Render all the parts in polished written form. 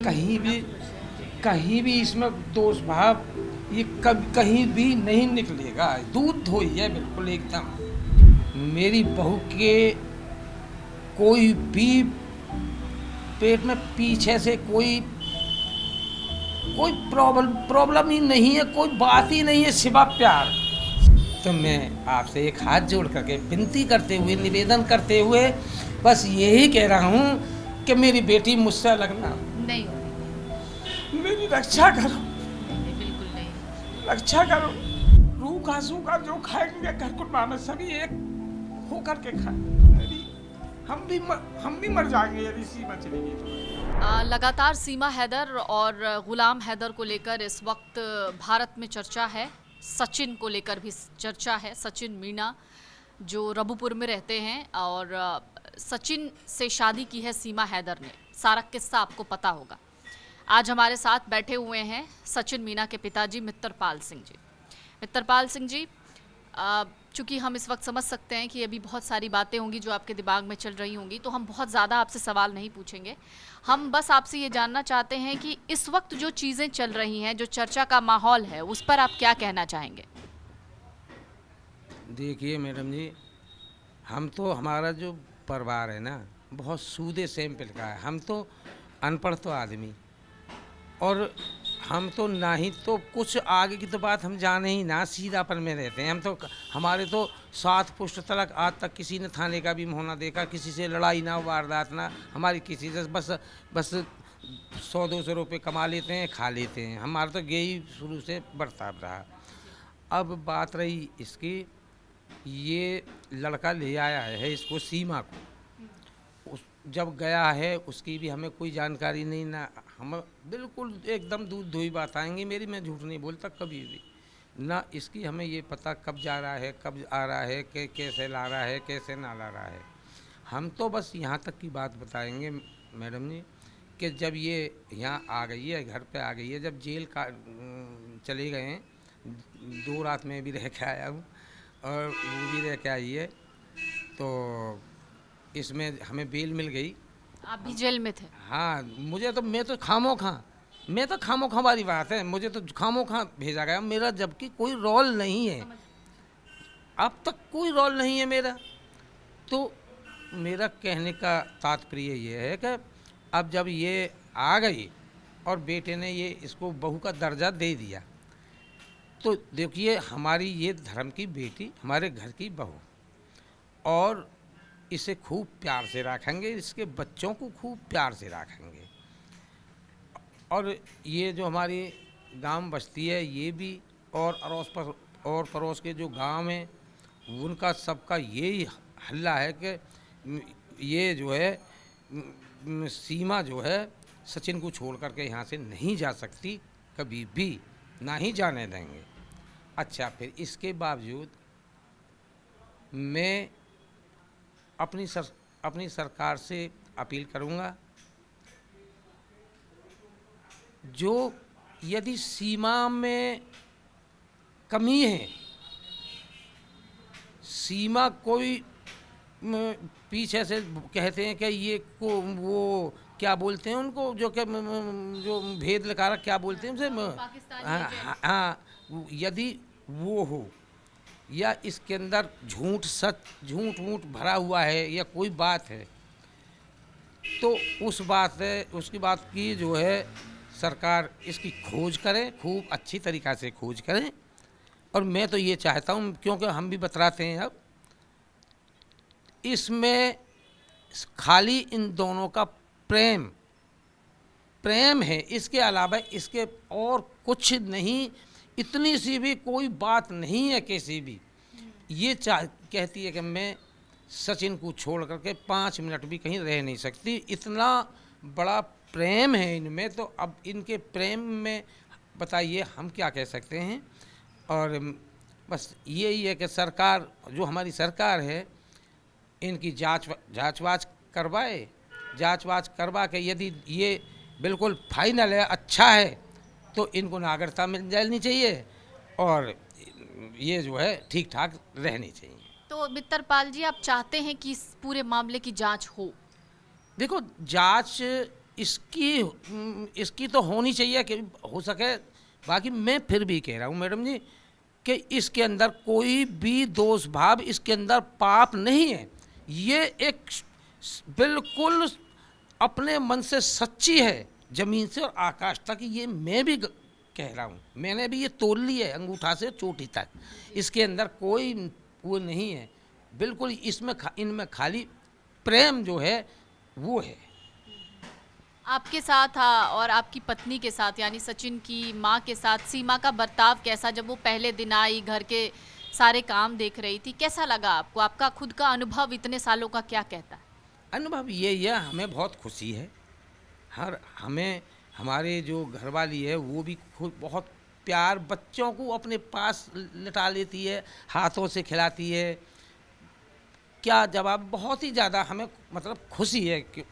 कहीं भी इसमें दोष भाव ये कहीं भी नहीं निकलेगा। दूध धोई है बिल्कुल एकदम। मेरी बहू के कोई भी पेट में पीछे से कोई कोई प्रॉब्लम ही नहीं है, कोई बात ही नहीं है सिवा प्यार। तो मैं आपसे एक हाथ जोड़ करके विनती करते हुए, निवेदन करते हुए बस यही कह रहा हूँ कि मेरी बेटी मुझसे अलग ना नहीं होगी। मेरी रक्षा करो, नहीं, बिल्कुल नहीं। रक्षा करो। रूख आंसू का जो खाएंगे घर कुटुंबा में सभी एक होकर के खाएंगे। हम भी मर जाएंगे यदि सीमा चलेगी तो। लगातार सीमा हैदर और गुलाम हैदर को लेकर इस वक्त भारत में चर्चा है। सचिन को लेकर भी चर्चा है। सचिन मीणा जो रबुपुर में रहते हैं और सचिन से शादी की है सीमा हैदर ने। सारा किस्सा आपको पता होगा। आज हमारे साथ बैठे हुए हैं सचिन मीणा के पिताजी मित्रपाल सिंह जी। मित्रपाल सिंह जी, चूँकि हम इस वक्त समझ सकते हैं कि अभी बहुत सारी बातें होंगी जो आपके दिमाग में चल रही होंगी, तो हम बहुत ज़्यादा आपसे सवाल नहीं पूछेंगे। हम बस आपसे ये जानना चाहते हैं कि इस वक्त जो चीज़ें चल रही हैं, जो चर्चा का माहौल है, उस पर आप क्या कहना चाहेंगे? देखिए मैडम जी, हम तो हमारा जो परिवार है ना बहुत सूदे सैंपल का है। हम तो अनपढ़ तो आदमी, और हम तो ना ही तो कुछ आगे की तो बात हम जाने ही ना, सीधापन में रहते हैं हम तो। हमारे तो 7 पुश्त तक आज तक किसी ने थाने का भी मुँह ना देखा, किसी से लड़ाई ना, वारदात ना हमारी किसी से। बस 100-200 रुपये कमा लेते हैं, खा लेते हैं। हमारा तो यही शुरू से बर्ताव रहा। अब बात रही इसकी, ये लड़का ले आया है इसको, सीमा को। जब गया है उसकी भी हमें कोई जानकारी नहीं ना। हम बिल्कुल एकदम दूध धोई बात आएंगी मेरी, मैं झूठ नहीं बोलता कभी भी ना। इसकी हमें ये पता कब जा रहा है, कब आ रहा है, कैसे ला रहा है, कैसे ना ला रहा है। हम तो बस यहाँ तक की बात बताएंगे मैडम जी कि जब ये यहाँ आ गई है, घर पे आ गई है, जब जेल का चले गए हैं, 2 रात में भी रह के आया हूँ और वो भी रह के आई है, तो इसमें हमें बेल मिल गई। आप भी जेल में थे? हाँ, मैं तो खामोखा वाली बात है, मुझे तो खामोखा भेजा गया मेरा, जबकि कोई रोल नहीं है, अब तक कोई रोल नहीं है मेरा। तो मेरा कहने का तात्पर्य ये है कि अब जब ये आ गई और बेटे ने ये इसको बहू का दर्जा दे दिया, तो देखिए हमारी ये धर्म की बेटी, हमारे घर की बहू, और इसे खूब प्यार से रखेंगे, इसके बच्चों को खूब प्यार से रखेंगे। और ये जो हमारी गांव बस्ती है ये भी, और पड़ोस के जो गांव हैं उनका सबका यही हल्ला है कि ये जो है सीमा जो है सचिन को छोड़ करके यहाँ से नहीं जा सकती, कभी भी ना ही जाने देंगे। अच्छा, फिर इसके बावजूद मैं अपनी सरकार से अपील करूंगा, जो यदि सीमा में कमी है, सीमा कोई पीछे से कहते हैं कि ये को वो क्या बोलते हैं उनको, जो भेद लगा रहा, क्या बोलते हैं उसे, हाँ, यदि वो हो या इसके अंदर झूठ मूठ भरा हुआ है या कोई बात है, तो उसकी बात की जो है सरकार इसकी खोज करे, खूब अच्छी तरीक़ा से खोज करें। और मैं तो ये चाहता हूँ, क्योंकि हम भी बतलाते हैं, अब इसमें खाली इन दोनों का प्रेम है, इसके अलावा इसके और कुछ नहीं, इतनी सी भी कोई बात नहीं है किसी भी। ये कहती है कि मैं सचिन को छोड़ करके 5 मिनट भी कहीं रह नहीं सकती, इतना बड़ा प्रेम है इनमें। तो अब इनके प्रेम में बताइए हम क्या कह सकते हैं। और बस यही है कि सरकार, जो हमारी सरकार है, इनकी जांच वाच करवा के यदि ये बिल्कुल फाइनल है, अच्छा है, तो इनको नागरिकता मिल जानी चाहिए और ये जो है ठीक ठाक रहनी चाहिए। तो मित्रपाल जी, आप चाहते हैं कि इस पूरे मामले की जांच हो? देखो, जांच इसकी तो होनी चाहिए कि हो सके। बाकी मैं फिर भी कह रहा हूँ मैडम जी कि इसके अंदर कोई भी दोष भाव, इसके अंदर पाप नहीं है। ये एक बिल्कुल अपने मन से सच्ची है, ज़मीन से और आकाश तक। ये मैं भी कह रहा हूँ, मैंने भी ये तोल ली है अंगूठा से चोटी तक। इसके अंदर कोई वो नहीं है, बिल्कुल इसमें इनमें खाली प्रेम जो है वो है। आपके साथ और आपकी पत्नी के साथ यानी सचिन की माँ के साथ सीमा का बर्ताव कैसा? जब वो पहले दिन आई, घर के सारे काम देख रही थी, कैसा लगा आपको? आपका खुद का अनुभव इतने सालों का क्या कहता है? अनुभव ये हमें बहुत खुशी है। हमें हमारे जो घरवाली है वो भी खुद बहुत प्यार, बच्चों को अपने पास लिटा लेती है, हाथों से खिलाती है। क्या जवाब, बहुत ही ज़्यादा हमें मतलब खुशी है कि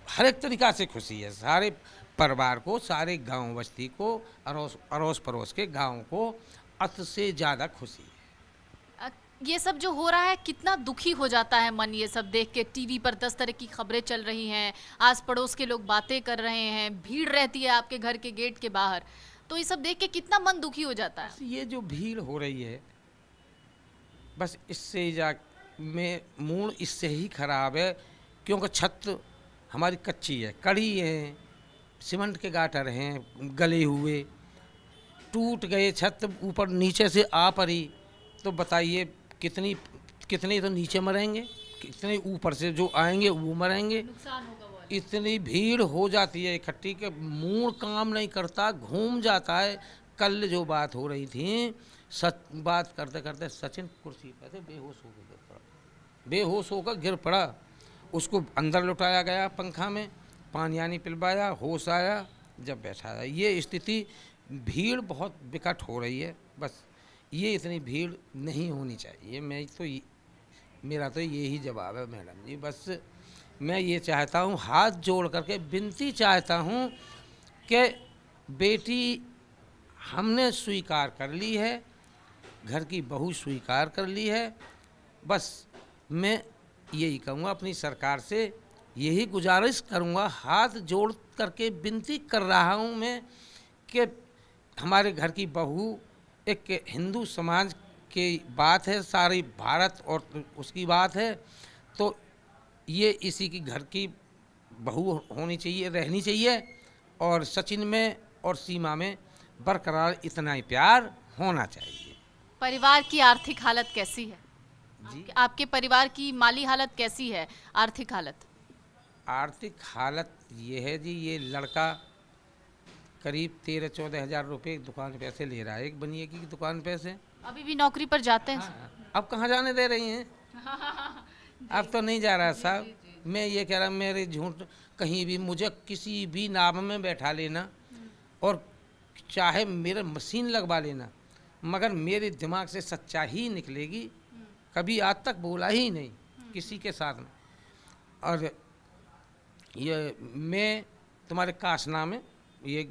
हर एक तरीक़ा से खुशी है। सारे परिवार को, सारे गांव बस्ती को, अड़ोस पड़ोस के गांव को अत से ज़्यादा खुशी है। ये सब जो हो रहा है, कितना दुखी हो जाता है मन ये सब देख के। टीवी पर 10 तरह की खबरें चल रही हैं, आस पड़ोस के लोग बातें कर रहे हैं, भीड़ रहती है आपके घर के गेट के बाहर, तो ये सब देख के कितना मन दुखी हो जाता है। ये जो भीड़ हो रही है, बस इससे में मूड इससे ही खराब है, क्योंकि छत हमारी कच्ची है, कड़ी है, सीमेंट के गाटर हैं गले हुए, टूट गए, छत ऊपर नीचे से आ पड़ी, तो बताइए कितने तो नीचे मरेंगे, कितने ऊपर से जो आएंगे वो मरेंगे। नुकसान होगा वो। इतनी भीड़ हो जाती है इकट्ठी के मूड काम नहीं करता, घूम जाता है। कल जो बात हो रही थी, बात करते करते सचिन कुर्सी पर से बेहोश होकर गिर पड़ा। उसको अंदर लुटाया गया, पंखा में पानी पिलवाया, होश आया, जब बैठाया। ये स्थिति, भीड़ बहुत विकट हो रही है। बस ये इतनी भीड़ नहीं होनी चाहिए। मेरा तो यही जवाब है मैडम जी। बस मैं ये चाहता हूँ, हाथ जोड़ करके विनती चाहता हूँ कि बेटी हमने स्वीकार कर ली है, घर की बहू स्वीकार कर ली है। बस मैं यही कहूँगा, अपनी सरकार से यही गुजारिश करूँगा, हाथ जोड़ करके विनती कर रहा हूँ मैं कि हमारे घर की बहू एक हिंदू समाज की बात है, सारी भारत और उसकी बात है, तो ये इसी की घर की बहू होनी चाहिए, रहनी चाहिए। और सचिन में और सीमा में बरकरार इतना ही प्यार होना चाहिए। परिवार की आर्थिक हालत कैसी है जी? आपके परिवार की माली हालत कैसी है, आर्थिक हालत? आर्थिक हालत ये है जी, ये लड़का करीब 13-14 हज़ार रुपये दुकान पे से ले रहा है, एक बनिए की दुकान पे से। अभी भी नौकरी पर जाते हैं? हाँ, अब कहाँ जाने दे रही हैं? अब तो नहीं जा रहा साहब। मैं ये कह रहा, मेरे झूठ कहीं भी मुझे किसी भी नाव में बैठा लेना और चाहे मेरे मशीन लगवा लेना, मगर मेरे दिमाग से सच्चा ही निकलेगी। कभी आज तक बोला ही नहीं किसी के साथ में। और ये मैं तुम्हारे कासना में, ये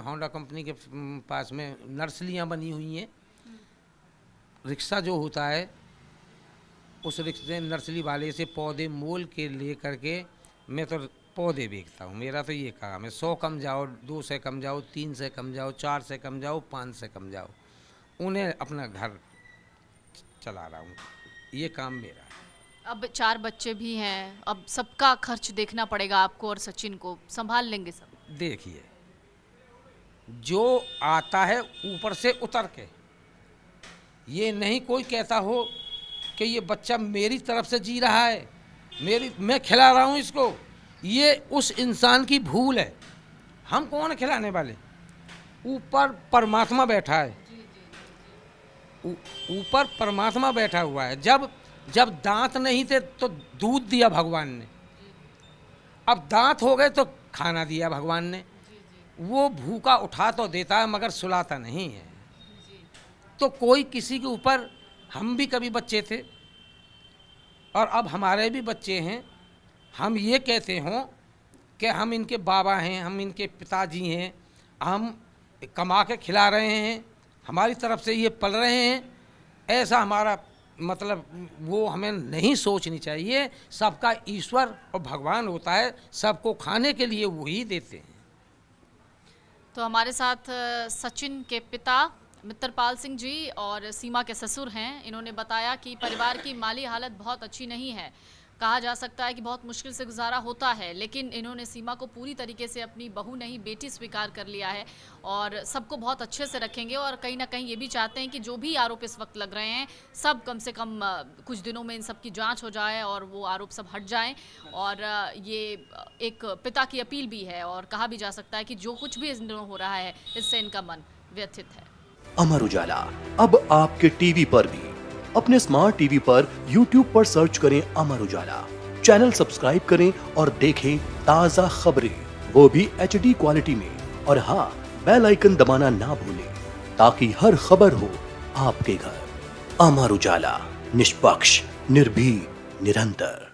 होंडा कंपनी के पास में नर्सरियाँ बनी हुई हैं। रिक्शा जो होता है, उस रिक्शे नर्सरी वाले से पौधे मोल के ले करके मैं तो पौधे बेचता हूँ। मेरा तो ये काम है, 100 कम जाओ, 2 से कम जाओ, 3 से कम जाओ, 4 से कम जाओ, 5 से कम जाओ, उन्हें अपना घर चला रहा हूँ। ये काम मेरा है। अब 4 बच्चे भी हैं, अब सबका खर्च देखना पड़ेगा आपको, और सचिन को संभाल लेंगे सब? देखिए, जो आता है ऊपर से उतर के, ये नहीं कोई कहता हो कि ये बच्चा मेरी तरफ से जी रहा है, मैं खिला रहा हूँ इसको, ये उस इंसान की भूल है। हम कौन खिलाने वाले? ऊपर परमात्मा बैठा है, ऊपर परमात्मा बैठा हुआ है। जब दांत नहीं थे तो दूध दिया भगवान ने, अब दांत हो गए तो खाना दिया भगवान ने। वो भूखा उठा तो देता है मगर सुलाता नहीं है। तो कोई किसी के ऊपर, हम भी कभी बच्चे थे और अब हमारे भी बच्चे हैं, हम ये कहते हों कि हम इनके बाबा हैं, हम इनके पिताजी हैं, हम कमा के खिला रहे हैं, हमारी तरफ से ये पल रहे हैं, ऐसा हमारा मतलब वो हमें नहीं सोचनी चाहिए। सबका ईश्वर और भगवान होता है, सबको खाने के लिए वही देते हैं। तो हमारे साथ सचिन के पिता मित्रपाल सिंह जी और सीमा के ससुर हैं। इन्होंने बताया कि परिवार की माली हालत बहुत अच्छी नहीं है, कहा जा सकता है कि बहुत मुश्किल से गुजारा होता है, लेकिन इन्होंने सीमा को पूरी तरीके से अपनी बहू नहीं बेटी स्वीकार कर लिया है और सबको बहुत अच्छे से रखेंगे। और कहीं ना कहीं ये भी चाहते हैं कि जो भी आरोप इस वक्त लग रहे हैं सब कम से कम कुछ दिनों में इन सब की जांच हो जाए और वो आरोप सब हट जाएं। और ये एक पिता की अपील भी है और कहा भी जा सकता है कि जो कुछ भी इन दिनों हो रहा है इससे इनका मन व्यथित है। अमर उजाला अब आपके टीवी पर भी। अपने स्मार्ट टीवी पर YouTube पर सर्च करें अमर उजाला, चैनल सब्सक्राइब करें और देखें ताजा खबरें, वो भी HD क्वालिटी में। और हाँ, बेल आइकन दबाना ना भूलें ताकि हर खबर हो आपके घर। अमर उजाला, निष्पक्ष, निर्भीक, निरंतर।